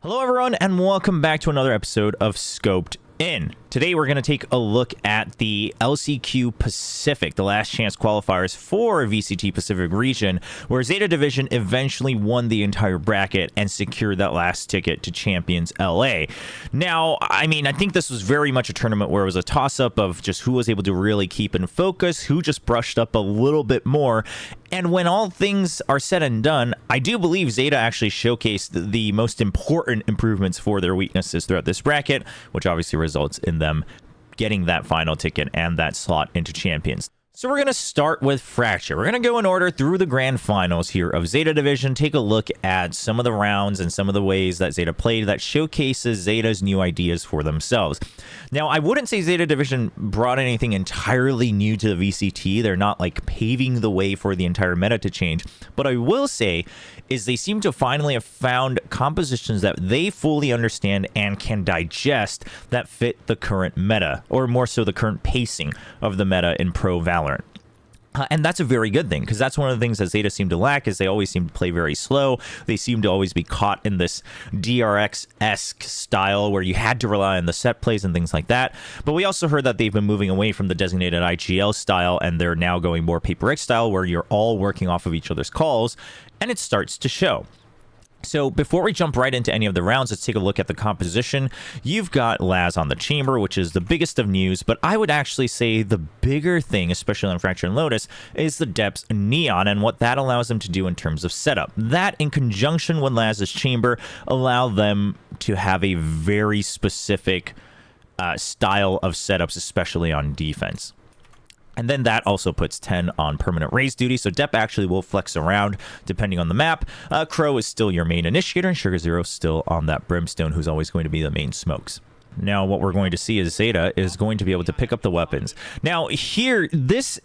Hello everyone, and welcome back to another episode of Scoped In. Today we're going to take a look at the LCQ Pacific, the last chance qualifiers for VCT Pacific region, where ZETA Division eventually won the entire bracket and secured that last ticket to Champions LA. Now, I think this was very much a tournament where it was a toss-up of just who was able to really keep in focus, who just brushed up a little bit more. And when all things are said and done, I do believe ZETA actually showcased the most important improvements for their weaknesses throughout this bracket, which obviously results in them getting that final ticket and that slot into Champions. So we're going to start with Fracture. We're going to go in order through the grand finals here of ZETA Division, take a look at some of the rounds and some of the ways that ZETA played that showcases ZETA's new ideas for themselves. Now, I wouldn't say ZETA Division brought anything entirely new to the VCT. They're not like paving the way for the entire meta to change. But I will say is they seem to finally have found compositions that they fully understand and can digest that fit the current meta, or more so the current pacing of the meta in Pro Valorant. And that's a very good thing, because that's one of the things that ZETA seem to lack, is they always seem to play very slow. They seem to always be caught in this DRX-esque style where you had to rely on the set plays and things like that. But we also heard that they've been moving away from the designated IGL style, and they're now going more Paper X style, where you're all working off of each other's calls, and it starts to show. So before we jump right into any of the rounds, let's take a look at the composition. You've got Laz on the Chamber, which is the biggest of news, but I would actually say the bigger thing, especially on Fracture and Lotus, is the Depths Neon and what that allows them to do in terms of setup. That, in conjunction with Laz's Chamber, allow them to have a very specific style of setups, especially on defense. And then that also puts 10 on permanent raise duty, so Depp actually will flex around depending on the map. Crow is still your main initiator, and Sugar Zero still on that Brimstone, who's always going to be the main smokes. Now, what we're going to see is ZETA is going to be able to pick up the weapons. Now, here, it's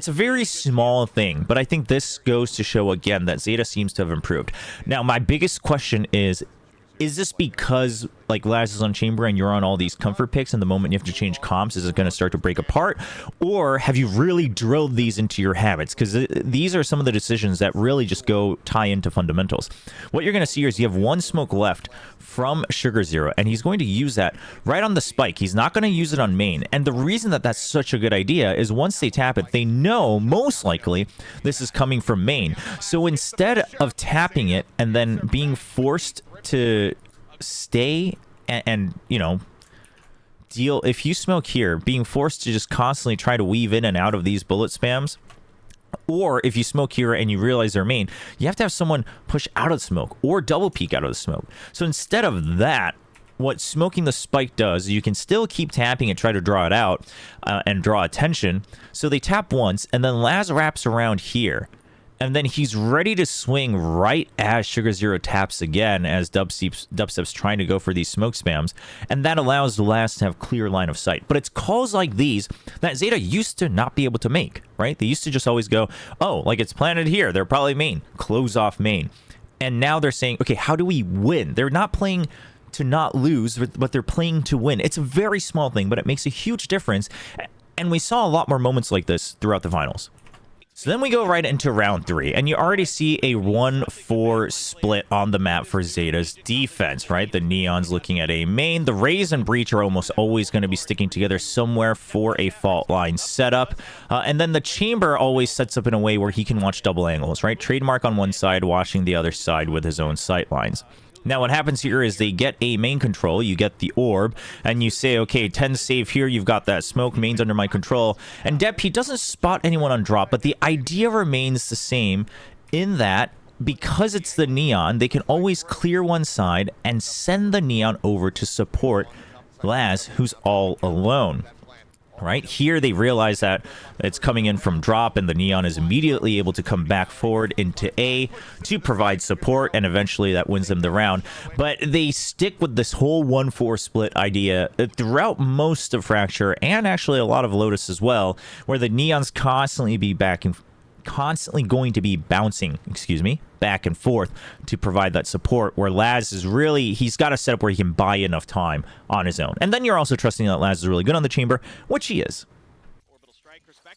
a very small thing, but I think this goes to show, again, that ZETA seems to have improved. Now, my biggest question is this because like Laz is on Chamber and you're on all these comfort picks, and the moment you have to change comps, is it going to start to break apart? Or have you really drilled these into your habits? Because these are some of the decisions that really just tie into fundamentals. What you're going to see is you have one smoke left from Sugar Zero, and he's going to use that right on the spike. He's not going to use it on main. And the reason that that's such a good idea is once they tap it, they know most likely this is coming from main. So instead of tapping it and then being forced to stay and you know, deal, if you smoke here, being forced to just constantly try to weave in and out of these bullet spams, or if you smoke here and you realize they're main, you have to have someone push out of the smoke or double peek out of the smoke. So instead of that, what smoking the spike does, you can still keep tapping and try to draw it out and draw attention. So they tap once, and then Laz wraps around here, and then he's ready to swing right as Sugar Zero taps again, as Dubstep's trying to go for these smoke spams. And that allows the Laz to have clear line of sight. But it's calls like these that ZETA used to not be able to make, right? They used to just always go, oh, like it's planted here, they're probably main, close off main. And now they're saying, okay, how do we win? They're not playing to not lose, but they're playing to win. It's a very small thing, but it makes a huge difference. And we saw a lot more moments like this throughout the finals. So then we go right into round 3, and you already see a 1-4 split on the map for ZETA's defense, right? The Neon's looking at a main. The Raze and Breach are almost always going to be sticking together somewhere for a fault line setup. And then the Chamber always sets up in a way where he can watch double angles, right? Trademark on one side, watching the other side with his own sight lines. Now, what happens here is they get a main control, you get the orb, and you say, okay, 10 save here, you've got that smoke, main's under my control. And Depp, he doesn't spot anyone on drop, but the idea remains the same in that, because it's the Neon, they can always clear one side and send the Neon over to support Laz, who's all alone. Right here, they realize that it's coming in from drop, and the Neon is immediately able to come back forward into A to provide support, and eventually that wins them the round. But they stick with this whole 1-4 split idea throughout most of Fracture, and actually a lot of Lotus as well, where the Neon's constantly going to be bouncing, back and forth to provide that support, where Laz is really, he's got a setup where he can buy enough time on his own. And then you're also trusting that Laz is really good on the Chamber, which he is.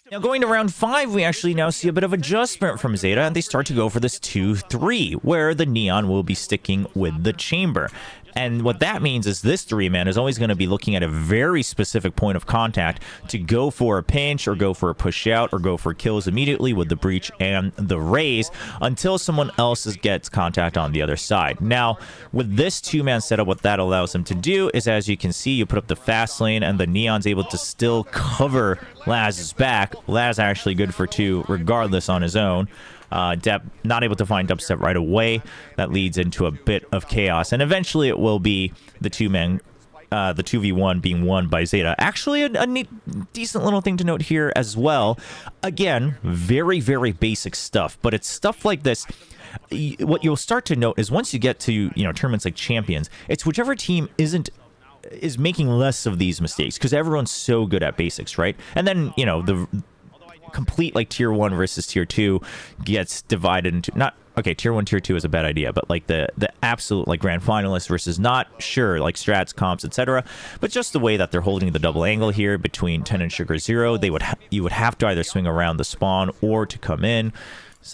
Now, going to round 5, we actually now see a bit of adjustment from Zeta, and they start to go for this 2-3, where the Neon will be sticking with the chamber. And what that means is this 3-man is always going to be looking at a very specific point of contact to go for a pinch or go for a push out or go for kills immediately with the breach and the raise until someone else gets contact on the other side. Now, with this 2-man setup, what that allows them to do is, as you can see, you put up the fast lane and the Neon's able to still cover Laz's back. Laz actually good for 2 regardless on his own. Depp not able to find dubstep right away. That leads into a bit of chaos, and eventually it will be the 2-man, the 2v1 being won by Zeta. Actually, a neat, decent little thing to note here as well. Again, very, very basic stuff, but it's stuff like this. What you'll start to note is once you get to, tournaments like Champions, it's whichever team is making less of these mistakes because everyone's so good at basics, right? And then, the complete like tier 1 versus tier 2 gets divided into tier 1 tier 2 is a bad idea, but like the absolute like grand finalists versus not, sure, like strats, comps, etc. But just the way that they're holding the double angle here between 10 and sugar 0, you would have to either swing around the spawn or to come in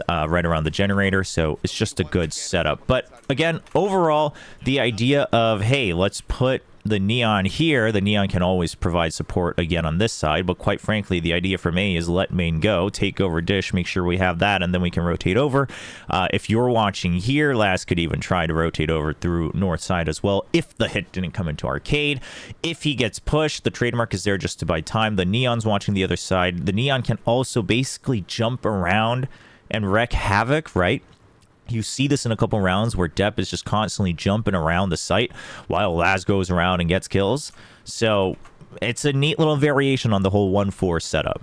right around the generator. So it's just a good setup. But again, overall, the idea of, hey, let's put the Neon here. The Neon can always provide support again on this side, but quite frankly, the idea for me is let main go, take over dish, make sure we have that, and then we can rotate over. If you're watching here, Laz could even try to rotate over through north side as well if the hit didn't come into arcade. If he gets pushed, the trademark is there just to buy time. The Neon's watching the other side. The Neon can also basically jump around and wreak havoc, right? You see this in a couple rounds where Depp is just constantly jumping around the site while Laz goes around and gets kills. So it's a neat little variation on the whole 1-4 setup.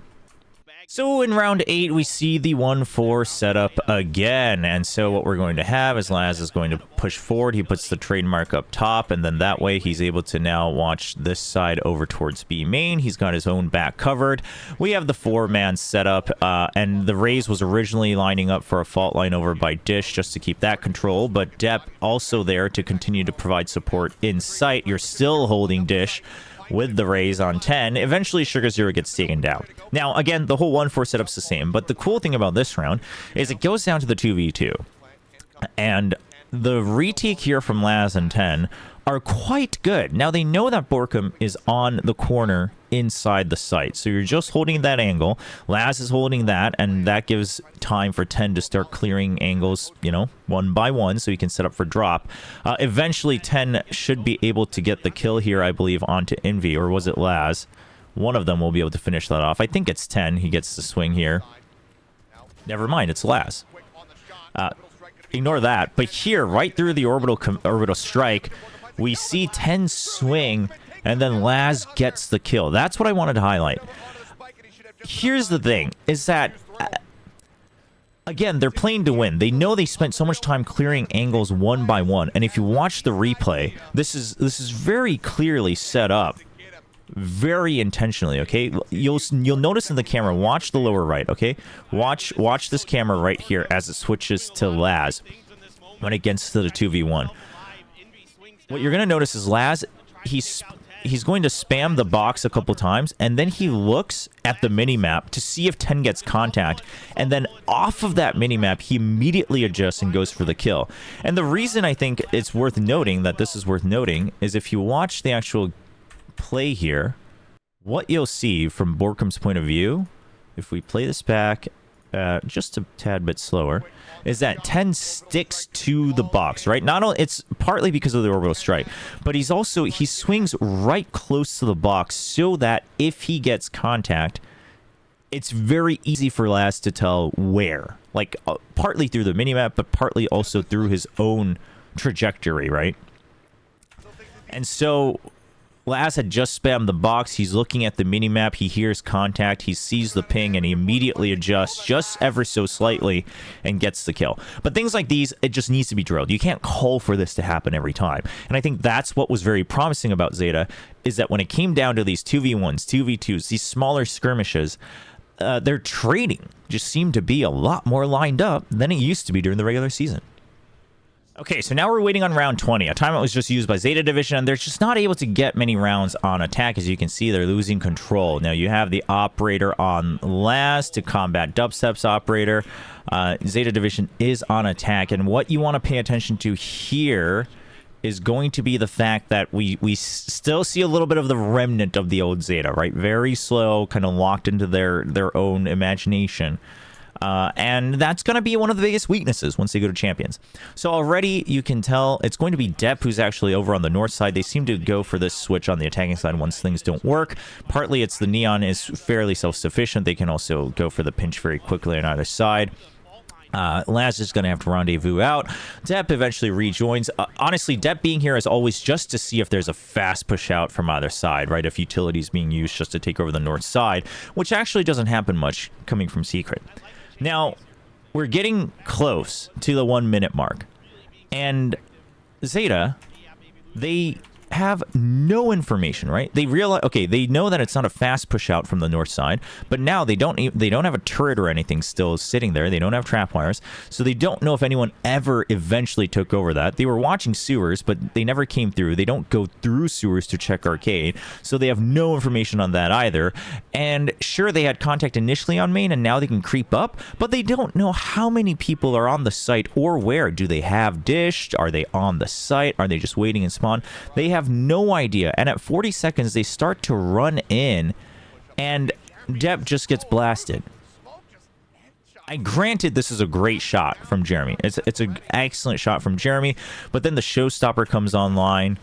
So in round 8, we see the 1-4 setup again. And so what we're going to have is Laz is going to push forward. He puts the trademark up top, and then that way he's able to now watch this side over towards B main. He's got his own back covered. We have the 4-man setup, and the Raze was originally lining up for a fault line over by Dish just to keep that control, but Depp also there to continue to provide support in sight. You're still holding Dish with the Raze on 10. Eventually Sugar 0 gets taken down. Now again, the whole 1-4 setup's the same, but the cool thing about this round is it goes down to the 2v2, and the retake here from Laz and 10 are quite good. Now they know that Borkum is on the corner inside the site, so you're just holding that angle. Laz is holding that, and that gives time for 10 to start clearing angles, one by one, so you can set up for drop. Eventually 10 should be able to get the kill here, I believe, onto Envy, or was it Laz? One of them will be able to finish that off. I think it's 10. He gets the swing here. Never mind, it's Laz. Ignore that. But here, right through the orbital strike, we see 10 swing, and then Laz gets the kill. That's what I wanted to highlight. Here's the thing, is that, again, they're playing to win. They know they spent so much time clearing angles one by one, and if you watch the replay, this is very clearly set up, very intentionally, okay? You'll notice in the camera, watch the lower right, okay? Watch this camera right here as it switches to Laz when it gets to the 2v1. What you're going to notice is Laz, he's going to spam the box a couple times, and then he looks at the minimap to see if 10 gets contact, and then off of that minimap, he immediately adjusts and goes for the kill. And the reason I think it's worth noting that this is worth noting is if you watch the actual play here, what you'll see from Borkum's point of view, if we play this back just a tad bit slower, is that 10 sticks to the box, right? Not only, it's partly because of the orbital strike, but he swings right close to the box so that if he gets contact, it's very easy for Laz to tell where, like partly through the minimap, but partly also through his own trajectory, right? And so Laz had just spammed the box. He's looking at the minimap. He hears contact. He sees the ping, and he immediately adjusts just ever so slightly and gets the kill. But things like these, it just needs to be drilled. You can't call for this to happen every time. And I think that's what was very promising about Zeta, is that when it came down to these 2v1s, 2v2s, these smaller skirmishes, their trading just seemed to be a lot more lined up than it used to be during the regular season. Okay, so now we're waiting on round 20, a time that was just used by ZETA Division, and they're just not able to get many rounds on attack. As you can see, they're losing control. Now, you have the operator on last to combat Dubstep's operator. ZETA Division is on attack, and what you want to pay attention to here is going to be the fact that we still see a little bit of the remnant of the old ZETA, right? Very slow, kind of locked into their own imagination. And that's going to be one of the biggest weaknesses once they go to Champions. So already you can tell it's going to be Depp who's actually over on the north side. They seem to go for this switch on the attacking side once things don't work. Partly it's the Neon is fairly self-sufficient. They can also go for the pinch very quickly on either side. Laz is going to have to rendezvous out. Depp eventually rejoins. Honestly, Depp being here is always just to see if there's a fast push out from either side, right? If utilities being used just to take over the north side, which actually doesn't happen much coming from Secret. Now, we're getting close to the 1 minute mark, and ZETA, they have no information, right? They realize, okay, they know that it's not a fast push out from the north side, but now they don't have a turret or anything still sitting there. They don't have trap wires, so they don't know if anyone ever eventually took over that. They were watching sewers, but they never came through. They don't go through sewers to check arcade, so they have no information on that either. And sure, they had contact initially on main, and now they can creep up, but they don't know how many people are on the site or where. Do they have dished? Are they on the site? Are they just waiting in spawn? They have no idea, and at 40 seconds they start to run in, and Depp just gets blasted. Granted, this is a great shot from Jeremy. It's an excellent shot from Jeremy, but then the showstopper comes online,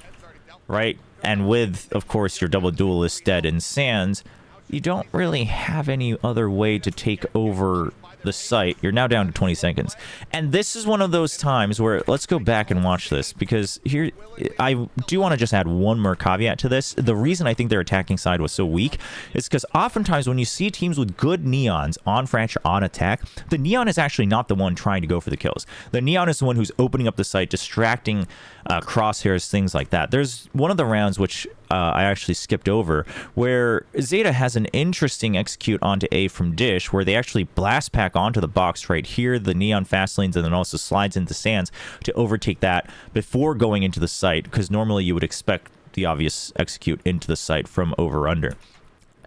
right? And with, of course, your double duelist dead in Sands, you don't really have any other way to take over the site. You're now down to 20 seconds. And this is one of those times where, let's go back and watch this, because here, I do want to just add one more caveat to this. The reason I think their attacking side was so weak is because oftentimes when you see teams with good Neons on Fracture on attack, the Neon is actually not the one trying to go for the kills. The Neon is the one who's opening up the site, distracting crosshairs, things like that. There's one of the rounds which I actually skipped over, where ZETA has an interesting execute onto A from Dish, where they actually blast pack onto the box right here, the Neon fast lanes, and then also slides into Sands to overtake that before going into the site, because normally you would expect the obvious execute into the site from over-under.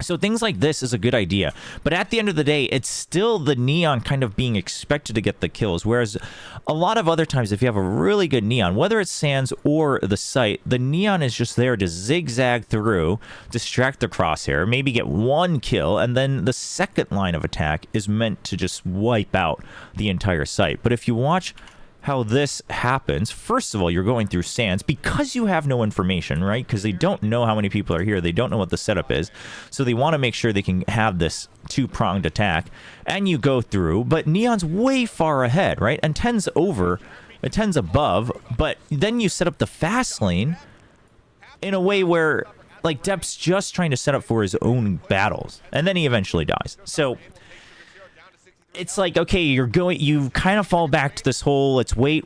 So things like this is a good idea, but at the end of the day, it's still the Neon kind of being expected to get the kills, whereas a lot of other times, if you have a really good Neon, whether it's Sands or the site, the Neon is just there to zigzag through, distract the crosshair, maybe get one kill, and then the second line of attack is meant to just wipe out the entire site. But if you watch how this happens, first of all, you're going through Sands because you have no information, right? Because they don't know how many people are here. They don't know what the setup is. So they want to make sure they can have this two-pronged attack. And you go through, but Neon's way far ahead, right? And 10's over, 10's above, but then you set up the fast lane in a way where, like, Depp's just trying to set up for his own battles. And then he eventually dies. So it's like, okay, you kind of fall back to this whole, let's wait,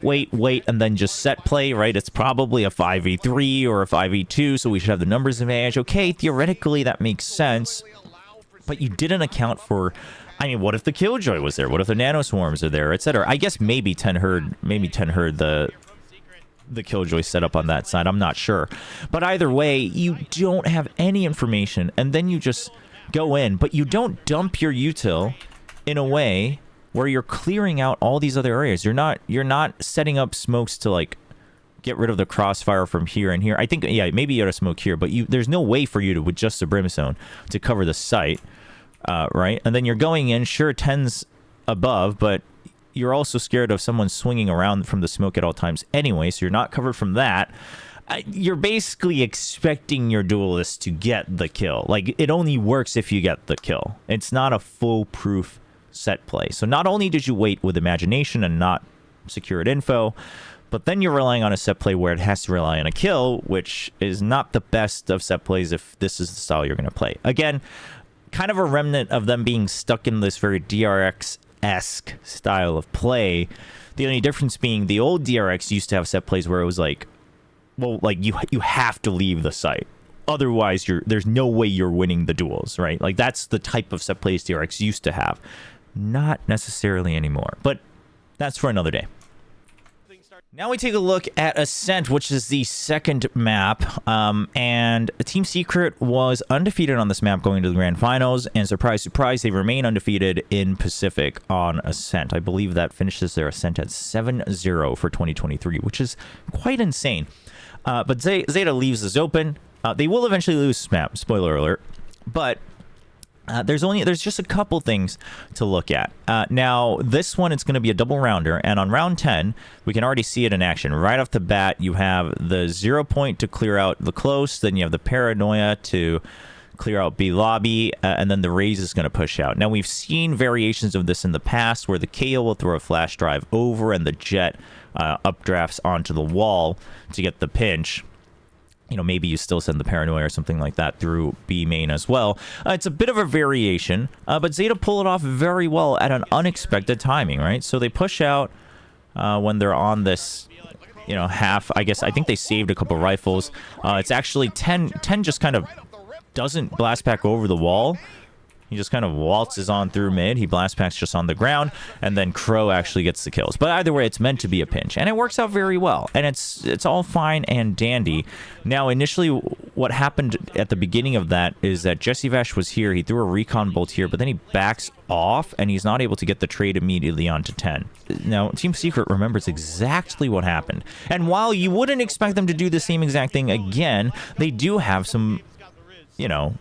and then just set play, right? It's probably a 5v3 or a 5v2, so we should have the numbers advantage. Okay, theoretically, that makes sense, but you didn't account for, I mean, what if the Killjoy was there? What if the Nano Swarms are there, etc.? I guess maybe 10 heard the Killjoy setup on that side. I'm not sure. But either way, you don't have any information, and then you just go in, but you don't dump your util in a way where you're clearing out all these other areas. You're not setting up smokes to, like, get rid of the crossfire from here and here. I think, yeah, maybe you got to smoke here, but there's no way for you to, with just the Brimstone, to cover the site, right? And then you're going in, sure, 10's above, but you're also scared of someone swinging around from the smoke at all times anyway, so you're not covered from that. You're basically expecting your duelist to get the kill. Like, it only works if you get the kill. It's not a foolproof set play. So not only did you wait with imagination and not secured info, but then you're relying on a set play where it has to rely on a kill, which is not the best of set plays if this is the style you're going to play. Again, kind of a remnant of them being stuck in this very DRX-esque style of play. The only difference being the old DRX used to have set plays where it was like, well, like, you have to leave the site. Otherwise, there's no way you're winning the duels, right? Like, that's the type of set plays DRX used to have. Not necessarily anymore, but that's for another day. Now we take a look at Ascent, which is the second map, and Team Secret was undefeated on this map going to the Grand Finals, and surprise, surprise, they remain undefeated in Pacific on Ascent. I believe that finishes their Ascent at 7-0 for 2023, which is quite insane. But Zeta leaves this open. They will eventually lose this map, spoiler alert, but there's just a couple things to look at. Now, this one, it's going to be a double rounder, and on round 10, we can already see it in action. Right off the bat, you have the 0 point to clear out the close, then you have the paranoia to clear out B lobby, and then the raise is going to push out. Now, we've seen variations of this in the past where the KO will throw a flash drive over and the jet updrafts onto the wall to get the pinch. You know, maybe you still send the paranoia or something like that through B main as well. It's a bit of a variation, but Zeta pull it off very well at an unexpected timing, right? So they push out when they're on this, you know, half. I think they saved a couple rifles. It's actually 10 just kind of doesn't blast back over the wall. He just kind of waltzes on through mid. He blast packs just on the ground, and then Crow actually gets the kills. But either way, it's meant to be a pinch, and it works out very well. And it's all fine and dandy. Now, initially, what happened at the beginning of that is that Jesse Vash was here. He threw a recon bolt here, but then he backs off, and he's not able to get the trade immediately onto 10. Now, Team Secret remembers exactly what happened. And while you wouldn't expect them to do the same exact thing again, they do have some, you know,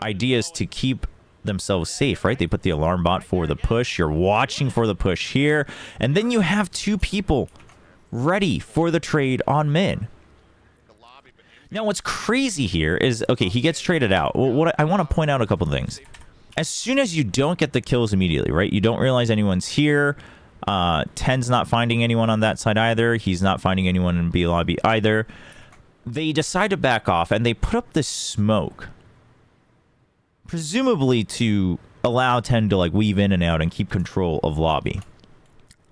ideas to keep themselves safe, right? They put the alarm bot for the push. You're watching for the push here, and then you have two people ready for the trade on mid. Now, what's crazy here is, okay, he gets traded out. Well, what I want to point out a couple things. As soon as you don't get the kills immediately, right? You don't realize anyone's here. 10's not finding anyone on that side either. He's not finding anyone in B lobby either. They decide to back off, and they put up this smoke, presumably to allow 10 to like weave in and out and keep control of lobby.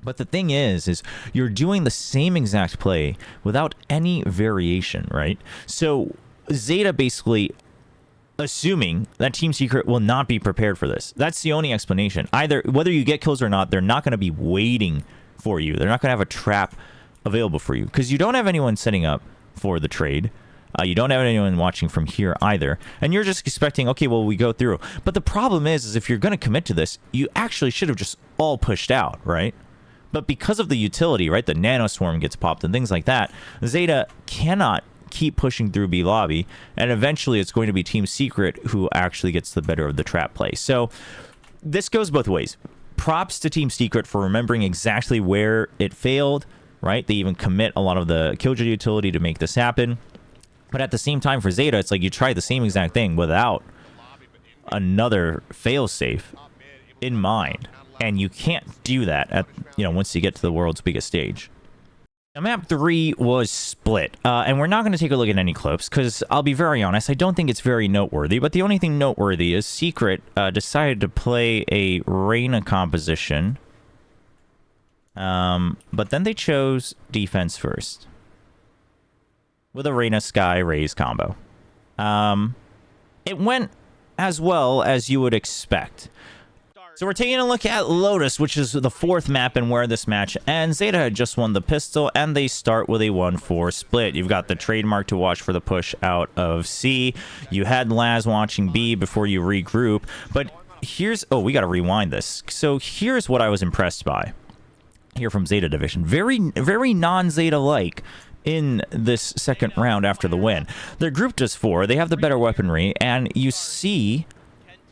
But the thing is you're doing the same exact play without any variation, right? So Zeta basically assuming that Team Secret will not be prepared for this. That's the only explanation. Either whether you get kills or not, they're not going to be waiting for you. They're not going to have a trap available for you because you don't have anyone setting up for the trade. You don't have anyone watching from here either. And you're just expecting, okay, well, we go through. But the problem is if you're going to commit to this, you actually should have just all pushed out, right? But because of the utility, right, the nanoswarm gets popped and things like that, Zeta cannot keep pushing through B lobby. And eventually it's going to be Team Secret who actually gets the better of the trap play. So this goes both ways. Props to Team Secret for remembering exactly where it failed, right? They even commit a lot of the Killjoy utility to make this happen. But at the same time, for Zeta, it's like you try the same exact thing without another failsafe in mind. And you can't do that at, you know, once you get to the world's biggest stage. Now, map 3 was split. And we're not going to take a look at any clips because I'll be very honest, I don't think it's very noteworthy. But the only thing noteworthy is Secret decided to play a Reyna composition. But then they chose defense first with a Reyna Sky Raze combo. It went as well as you would expect. So we're taking a look at Lotus, which is the fourth map and where this match ends. Zeta had just won the pistol, and they start with a 1-4 split. You've got the trademark to watch for the push out of C. You had Laz watching B before you regroup. But here's... Oh, we got to rewind this. So here's what I was impressed by here from Zeta Division. Very, very non-Zeta-like in this second round after the win. They're grouped as 4. They have the better weaponry, and you see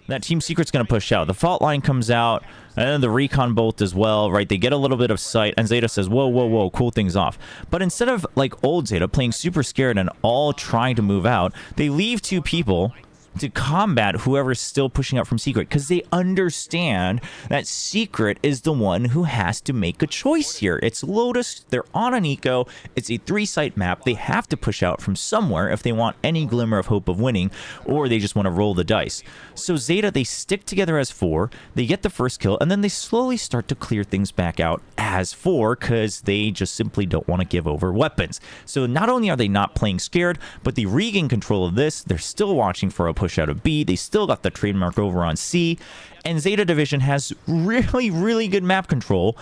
that Team Secret's going to push out. The fault line comes out, and then the recon bolt as well, right? They get a little bit of sight, and Zeta says, whoa, whoa, whoa, cool things off. But instead of, like, old Zeta playing super scared and all trying to move out, they leave 2 people to combat whoever's still pushing out from Secret, because they understand that Secret is the one who has to make a choice here. It's Lotus, they're on an eco, it's a 3-site map, they have to push out from somewhere if they want any glimmer of hope of winning, or they just want to roll the dice. So Zeta, they stick together as 4, they get the first kill, and then they slowly start to clear things back out as 4, because they just simply don't want to give over weapons. So not only are they not playing scared, but they regain control of this, they're still watching for a push out of B, they still got the trademark over on C, and Zeta Division has really, really good map control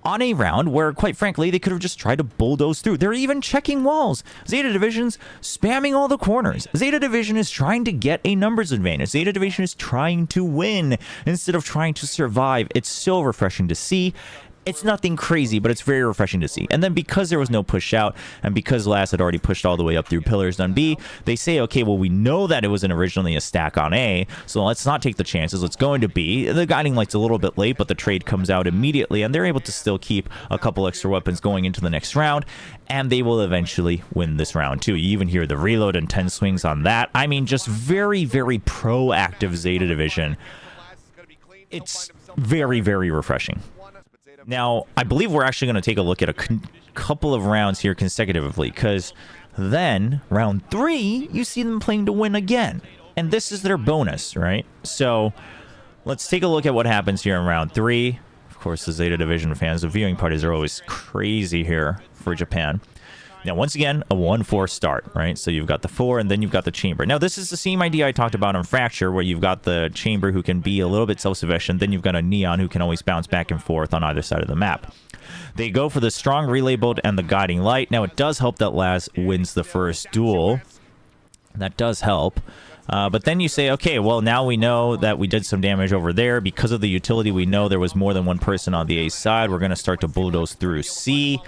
on a round where, quite frankly, they could have just tried to bulldoze through. They're even checking walls. Zeta Division's spamming all the corners. Zeta Division is trying to get a numbers advantage. Zeta Division is trying to win instead of trying to survive. It's so refreshing to see. It's nothing crazy, but it's very refreshing to see. And then because there was no push out, and because Last had already pushed all the way up through pillars on B, they say, okay, well, we know that it wasn't originally a stack on A, so let's not take the chances. Let's go into B. The guiding light's a little bit late, but the trade comes out immediately, and they're able to still keep a couple extra weapons going into the next round, and they will eventually win this round too. You even hear the reload and 10 swings on that. I mean, just very, very proactive Zeta Division. It's very, very refreshing. Now, I believe we're actually going to take a look at a couple of rounds here consecutively, because then, round 3, you see them playing to win again. And this is their bonus, right? So, let's take a look at what happens here in round 3. Of course, the Zeta Division fans, the viewing parties are always crazy here for Japan. Now, once again, a 1-4 start, right? So you've got the 4, and then you've got the Chamber. Now, this is the same idea I talked about on Fracture, where you've got the Chamber who can be a little bit self-sufficient. Then you've got a Neon who can always bounce back and forth on either side of the map. They go for the strong relay bolt and the guiding light. Now, it does help that Laz wins the first duel. That does help. But then you say, okay, well, now we know that we did some damage over there. Because of the utility, we know there was more than one person on the A side. We're going to start to bulldoze through C.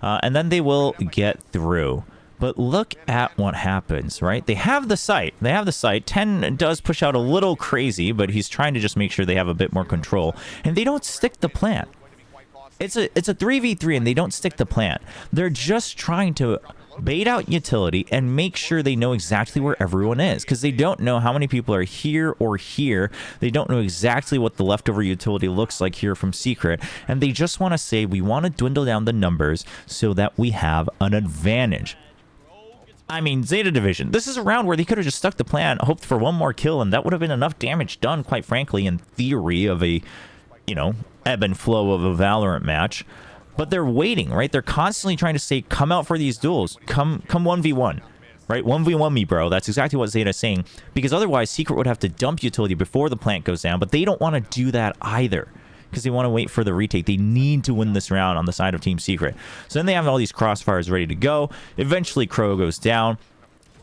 And then they will get through. But look at what happens, right? They have the sight. They have the sight. 10 does push out a little crazy, but he's trying to just make sure they have a bit more control. And they don't stick the plant. It's a 3v3, and they don't stick the plant. They're just trying to bait out utility and make sure they know exactly where everyone is, because they don't know how many people are here or here. They don't know exactly what the leftover utility looks like here from Secret, and they just want to say, we want to dwindle down the numbers so that we have an advantage. I mean, Zeta Division, this is a round where they could have just stuck the plan, hoped for one more kill, and that would have been enough damage done, quite frankly, in theory of a, you know, ebb and flow of a Valorant match. But they're waiting, right? They're constantly trying to say, come out for these duels. Come 1v1, right? 1v1 me, bro. That's exactly what Zeta is saying. Because otherwise, Secret would have to dump utility before the plant goes down. But they don't want to do that either, because they want to wait for the retake. They need to win this round on the side of Team Secret. So then they have all these crossfires ready to go. Eventually, Crow goes down.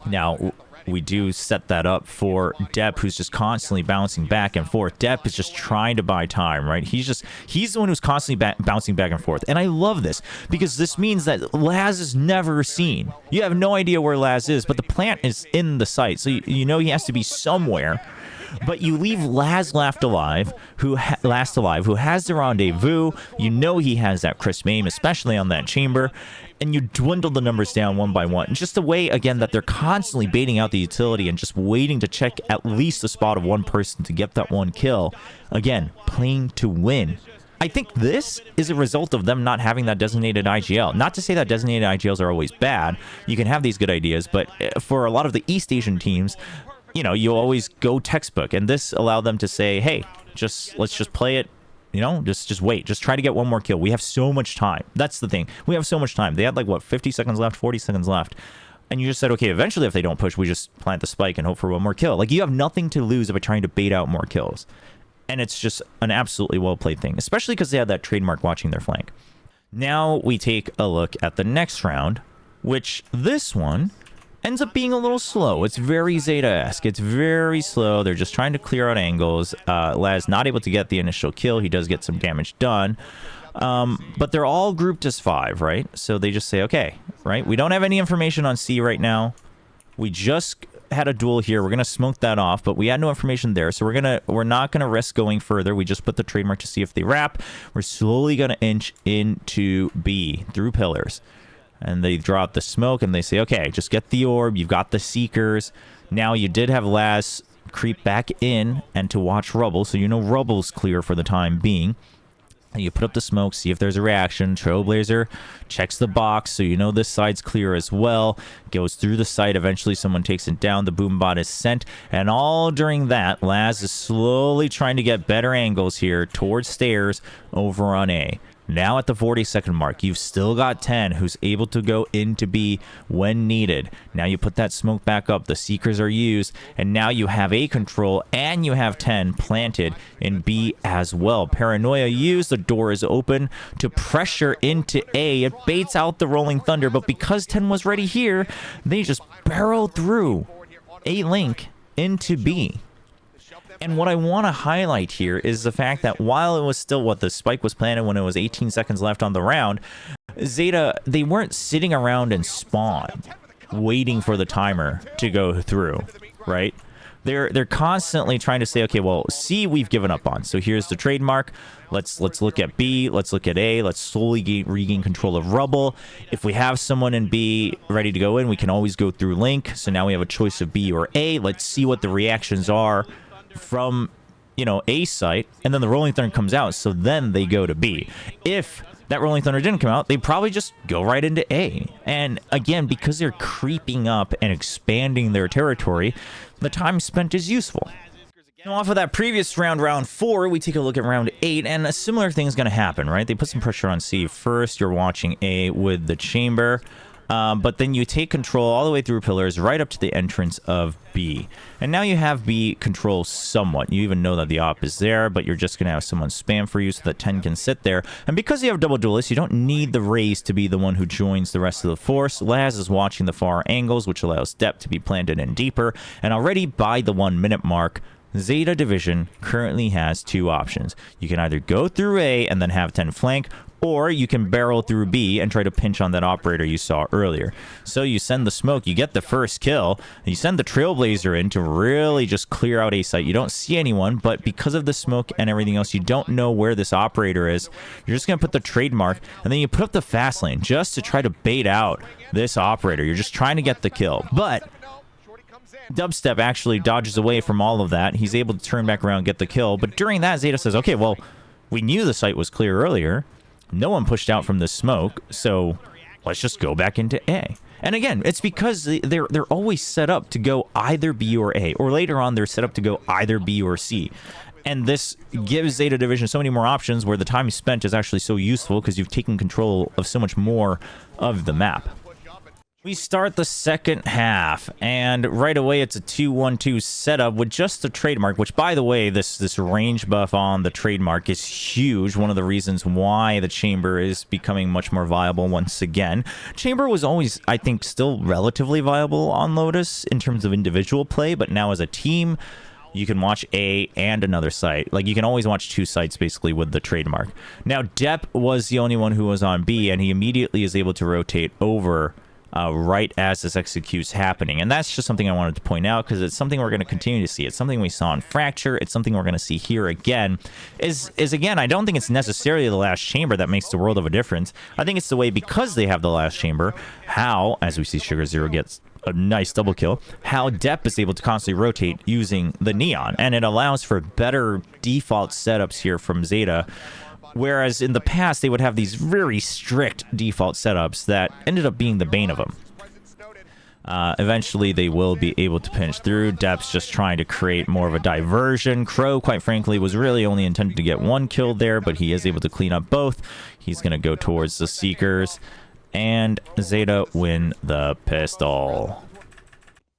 Now, we do set that up for Depp, who's just constantly bouncing back and forth. Depp is just trying to buy time, right? He's the one who's constantly bouncing back and forth. And I love this, because this means that Laz is never seen. You have no idea where Laz is, but the plant is in the site. So you know he has to be somewhere. But you leave Laz last alive, who has the rendezvous. You know he has that crisp aim, especially on that chamber. And you dwindle the numbers down one by one. Just the way, again, that they're constantly baiting out the utility and just waiting to check at least the spot of one person to get that one kill. Again, playing to win. I think this is a result of them not having that designated IGL. Not to say that designated IGLs are always bad. You can have these good ideas, but for a lot of the East Asian teams, you know, you always go textbook. And this allowed them to say, hey, let's just play it. You know, just wait. Just try to get one more kill. We have so much time. That's the thing. We have so much time. They had like, what, 50 seconds left, 40 seconds left. And you just said, okay, eventually if they don't push, we just plant the spike and hope for one more kill. Like, you have nothing to lose by trying to bait out more kills. And it's just an absolutely well-played thing, especially because they had that trademark watching their flank. Now we take a look at the next round, which this one ends up being a little slow. It's very Zeta-esque. It's very slow. They're just trying to clear out angles. Laz not able to get the initial kill. He does get some damage done. But they're all grouped as 5, right? So they just say, okay, right? We don't have any information on C right now. We just had a duel here. We're going to smoke that off, but we had no information there. So we're not going to risk going further. We just put the trademark to see if they wrap. We're slowly going to inch into B through pillars. And they draw out the smoke, and they say, okay, just get the orb. You've got the Seekers. Now, you did have Laz creep back in and to watch Rubble, so you know Rubble's clear for the time being. And you put up the smoke, see if there's a reaction. Trailblazer checks the box, so you know this side's clear as well. Goes through the site. Eventually, someone takes it down. The boom bot is sent. And all during that, Laz is slowly trying to get better angles here towards stairs over on A. Now at the 40-second mark, you've still got 10 who's able to go into B when needed. Now you put that smoke back up, the seekers are used, and now you have A control and you have 10 planted in B as well. Paranoia used, the door is open to pressure into A. It baits out the Rolling Thunder, but because 10 was ready here, they just barrel through A link into B. And what I want to highlight here is the fact that while it was still what the spike was planted when it was 18 seconds left on the round, Zeta, they weren't sitting around in spawn waiting for the timer to go through, right? They're constantly trying to say, okay, well, C we've given up on. So here's the trademark. Let's look at B. Let's look at A. Let's slowly regain control of rubble. If we have someone in B ready to go in, we can always go through link. So now we have a choice of B or A. Let's see what the reactions are from, you know, A site, and then the Rolling Thunder comes out, so then they go to B. If that Rolling Thunder didn't come out, they probably just go right into A. And again, because they're creeping up and expanding their territory, the time spent is useful. Now, off of that previous round, round 4, we take a look at round 8, and a similar thing is going to happen, right? They put some pressure on C. First, you're watching A with the chamber. But then you take control all the way through pillars right up to the entrance of B. And now you have B control somewhat. You even know that the op is there, but you're just going to have someone spam for you so that 10 can sit there. And because you have double duelists, you don't need the Raze to be the one who joins the rest of the force. Laz is watching the far angles, which allows depth to be planted in deeper. And already by the 1 minute mark, Zeta Division currently has 2 options. You can either go through A and then have 10 flank, or you can barrel through B and try to pinch on that operator you saw earlier. So you send the smoke, you get the first kill, and you send the Trailblazer in to really just clear out A site. You don't see anyone, but because of the smoke and everything else, you don't know where this operator is. You're just going to put the trademark, and then you put up the fast lane just to try to bait out this operator. You're just trying to get the kill. But Dubstep actually dodges away from all of that. He's able to turn back around and get the kill. But during that, Zeta says, okay, well, we knew the site was clear earlier. No one pushed out from the smoke, so let's just go back into A. And again, it's because they're always set up to go either B or A, or later on they're set up to go either B or C. And this gives Zeta Division so many more options where the time spent is actually so useful because you've taken control of so much more of the map. We start the second half, and right away it's a 2-1-2 setup with just the trademark, which, by the way, this range buff on the trademark is huge. One of the reasons why the chamber is becoming much more viable once again. Chamber was always, I think, still relatively viable on Lotus in terms of individual play, but now as a team, you can watch A and another site. Like, you can always watch 2 sites, basically, with the trademark. Now, Depp was the only one who was on B, and he immediately is able to rotate over right as this execute's happening. And that's just something I wanted to point out because it's something we're going to continue to see. It's something we saw in Fracture. It's something we're going to see here again. Is again, I don't think it's necessarily the last chamber that makes the world of a difference. I think it's the way, because they have the last chamber, how, as we see Sugar Zero gets a nice double kill, how Depp is able to constantly rotate using the Neon. And it allows for better default setups here from Zeta. Whereas in the past, they would have these very strict default setups that ended up being the bane of them. Eventually, they will be able to pinch through. Depp's just trying to create more of a diversion. Crow, quite frankly, was really only intended to get 1 kill there, but he is able to clean up both. He's going to go towards the Seekers, and Zeta win the pistol.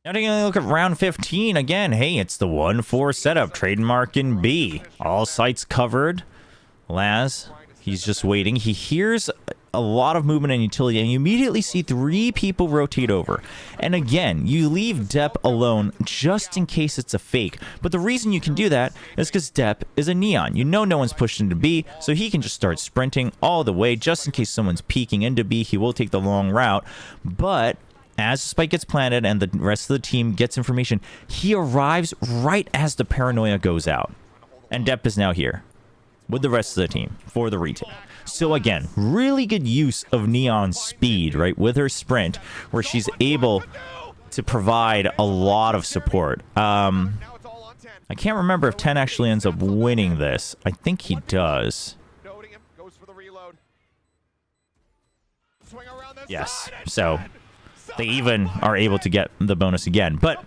Now taking a look at round 15, again, hey, it's the 1-4 setup. Trademark in B. All sites covered. Laz, he's just waiting. He hears a lot of movement in utility, and you immediately see 3 people rotate over. And again, you leave Depp alone just in case it's a fake. But the reason you can do that is because Depp is a Neon. You know no one's pushed into B, so he can just start sprinting all the way just in case someone's peeking into B. He will take the long route, but as the spike gets planted and the rest of the team gets information, he arrives right as the paranoia goes out. And Depp is now here with the rest of the team for the retake. So again, really good use of Neon's speed, right, with her sprint, where she's able to provide a lot of support. I can't remember if 10 actually ends up winning this. I think he does. Yes, so they even are able to get the bonus again. But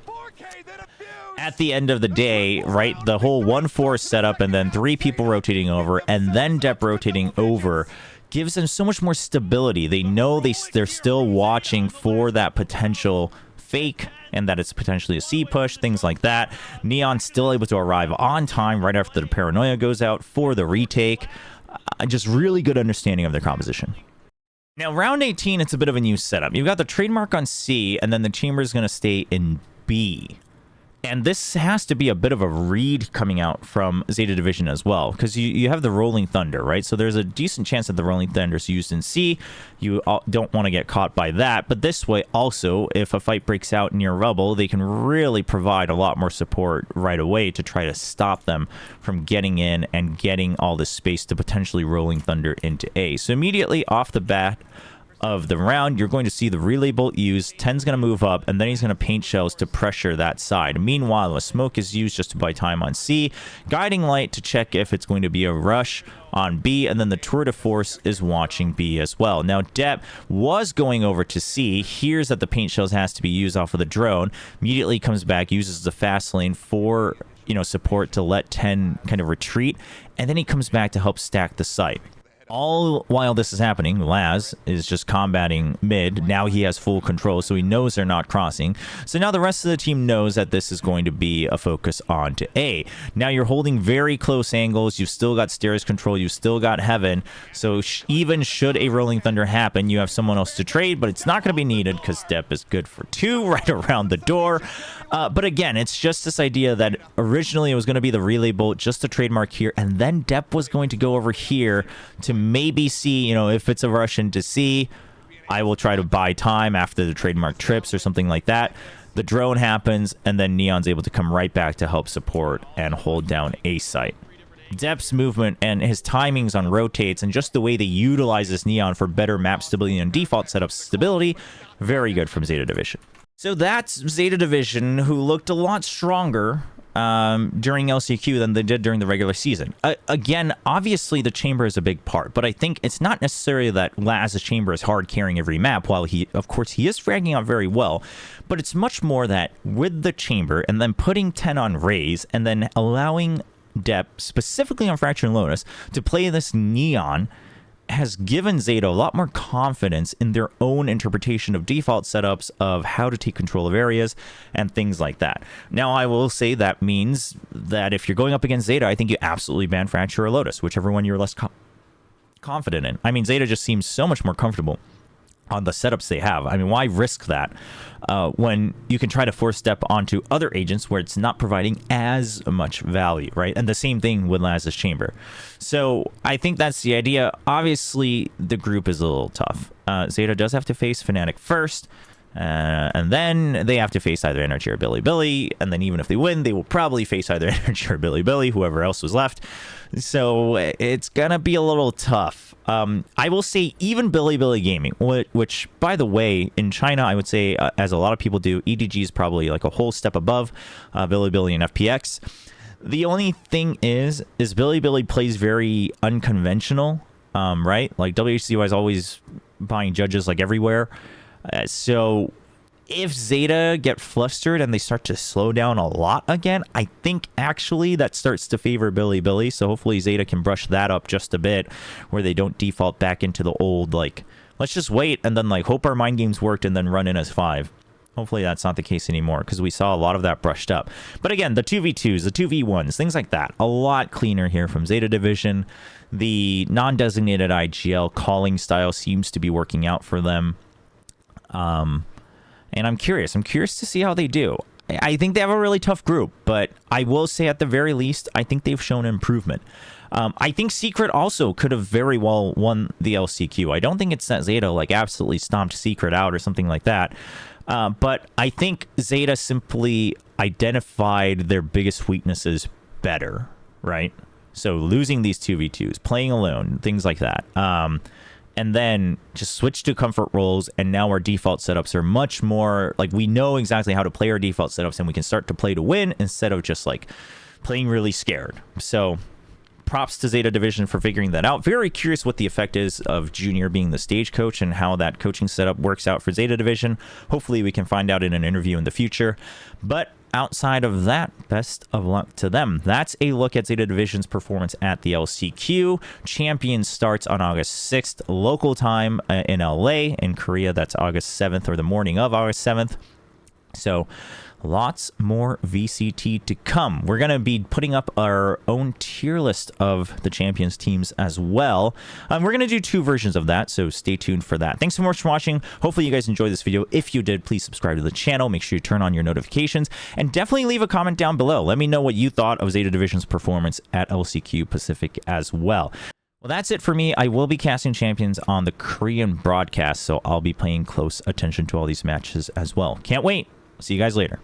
at the end of the day, right, the whole 1-4 setup and then 3 people rotating over and then Depp rotating over gives them so much more stability. They know they're still watching for that potential fake and that it's potentially a C push, things like that. Neon's still able to arrive on time right after the paranoia goes out for the retake. Just really good understanding of their composition. Now, round 18, it's a bit of a new setup. You've got the trademark on C, and then the chamber is going to stay in B. And this has to be a bit of a read coming out from Zeta Division as well, because you have the Rolling Thunder, right? So there's a decent chance that the Rolling Thunder is used in C. You don't want to get caught by that. But this way, also, if a fight breaks out near Rubble, they can really provide a lot more support right away to try to stop them from getting in and getting all this space to potentially Rolling Thunder into A. So immediately off the bat of the round, you're going to see the relay bolt used. 10's going to move up, and then he's going to paint shells to pressure that side. Meanwhile, a smoke is used just to buy time on C. Guiding light to check if it's going to be a rush on B, and then the tour de force is watching B as well. Now, Depp was going over to C, hears that the paint shells has to be used off of the drone, immediately comes back, uses the fast lane for, support to let 10 kind of retreat, and then he comes back to help stack the site. All while this is happening, Laz is just combating mid. Now he has full control, so he knows they're not crossing. So now the rest of the team knows that this is going to be a focus on to A. Now you're holding very close angles. You've still got stairs control. You've still got heaven. So even should a Rolling Thunder happen, you have someone else to trade, but it's not going to be needed because Depp is good for 2 right around the door. But again, it's just this idea that originally it was going to be the relay bolt, just a trademark here, and then Depp was going to go over here to maybe see, if it's a rush into C, I will try to buy time after the trademark trips or something like that. The drone happens, and then Neon's able to come right back to help support and hold down A site. Depp's movement and his timings on rotates and just the way they utilize this Neon for better map stability and default setup stability, very good from Zeta Division. So that's Zeta Division, who looked a lot stronger during LCQ than they did during the regular season. Again, obviously the chamber is a big part, but I think it's not necessarily that Laz's chamber is hard carrying every map, while of course he is fragging out very well, but it's much more that with the chamber and then putting 10 on Raze and then allowing Depp, specifically on Fracture and Lotus, to play this Neon has given Zeta a lot more confidence in their own interpretation of default setups of how to take control of areas and things like that. Now, I will say that means that if you're going up against Zeta, I think you absolutely ban Fracture or Lotus, whichever one you're less confident in. I mean, Zeta just seems so much more comfortable on the setups they have. I mean, why risk that when you can try to force step onto other agents where it's not providing as much value, right? And the same thing with Laz's chamber. So I think that's the idea. Obviously, the group is a little tough. Zeta does have to face Fnatic first, and then they have to face either Energy or Billy, and then even if they win, they will probably face either Energy or Billy, whoever else was left. So it's gonna be a little tough. I will say even Billy Gaming, which by the way, in China, I would say, as a lot of people do, EDG is probably like a whole step above Billy and FPX. The only thing is Billy plays very unconventional, right? Like WHCY is always buying judges like everywhere. So if Zeta get flustered and they start to slow down a lot again, I think actually that starts to favor Billy. So hopefully Zeta can brush that up just a bit, where they don't default back into the old, like, let's just wait and then like hope our mind games worked and then run in as 5. Hopefully that's not the case anymore, because we saw a lot of that brushed up. But again, the 2v2s, the 2v1s, things like that, a lot cleaner here from Zeta Division. The non-designated IGL calling style seems to be working out for them. And I'm curious to see how they do. I think they have a really tough group, but I will say at the very least, I think they've shown improvement. I think Secret also could have very well won the LCQ. I don't think it's that Zeta like absolutely stomped Secret out or something like that. But I think Zeta simply identified their biggest weaknesses better, right? So losing these 2v2s, playing alone, things like that. And then just switch to comfort roles, and now our default setups are much more like we know exactly how to play our default setups, and we can start to play to win instead of just like playing really scared. So props to Zeta Division for figuring that out. Very curious what the effect is of Junior being the stage coach and how that coaching setup works out for Zeta Division. Hopefully we can find out in an interview in the future. But outside of that, best of luck to them. That's a look at Zeta Division's performance at the LCQ. Champions starts on August 6th, local time in LA. In Korea, that's August 7th or the morning of August 7th. So lots more VCT to come. We're going to be putting up our own tier list of the champions teams as well. We're going to do 2 versions of that, so stay tuned for that. Thanks so much for watching. Hopefully you guys enjoyed this video. If you did, please subscribe to the channel. Make sure you turn on your notifications and definitely leave a comment down below. Let me know what you thought of Zeta Division's performance at LCQ Pacific as well. Well, that's it for me. I will be casting champions on the Korean broadcast, so I'll be paying close attention to all these matches as well. Can't wait. See you guys later.